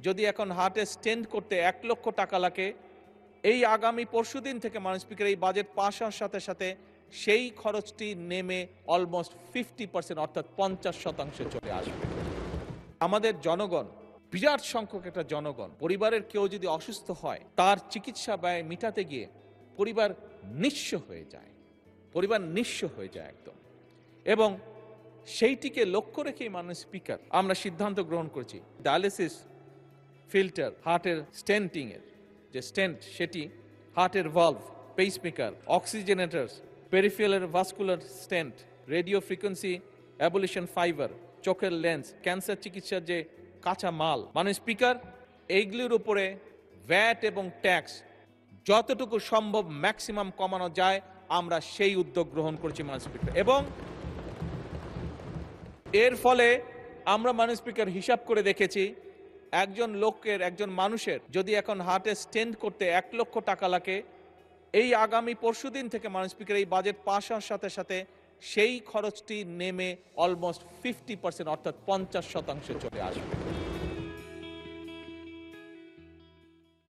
যদি এখন হার্টে স্টেন্ট করতে 1 লক্ষ টাকা লাগে, এই আগামী পরশুদিন থেকে মাননীয় স্পিকার এই বাজেট পাশ হওয়ার সাথে সাথে সেই খরচটি নেমে অলমোস্ট 50% অর্থাৎ 50% চলে আসবে। আমাদের জনগণ, বিরাট সংখ্যক একটা জনগণ, পরিবারের কেউ যদি অসুস্থ হয়, তার চিকিৎসা ব্যয় মিটাতে গিয়ে পরিবার নিঃস্ব হয়ে যায়, পরিবার নিঃস্ব হয়ে যায় একদম। এবং সেইটিকে লক্ষ্য রেখেই মাননীয় স্পিকার আমরা সিদ্ধান্ত গ্রহণ করেছি ডায়ালিসিস ফিল্টার, হার্টের স্টেন্টিং এর যে স্টেন্ট, সেটি হার্টের valve, pacemaker, oxygenators, peripheral vascular stent, radio frequency ablation fibre, চোখের লেন্স, ক্যান্সার চিকিৎসার যে কাঁচা মাল, মাননীয় স্পিকার এইগুলির উপরে ভ্যাট এবং ট্যাক্স যতটুকু সম্ভব ম্যাক্সিমাম কমানো যায়, আমরা সেই উদ্যোগ গ্রহণ করেছি মাননীয় স্পিকার। এবং এর ফলে আমরা মাননীয় স্পিকার হিসাব করে দেখেছি, একজন লোকের, একজন মানুষের যদি এখন হার্টে স্টেন্ট করতে 1 লক্ষ টাকা লাগে, এই আগামী পরশুদিন থেকে মাননীয় স্পিকার এই বাজেট পাশ হওয়ার সাথে সাথে সেই খরচটি নেমে অলমোস্ট 50% অর্থাৎ 50% চলে আসবে।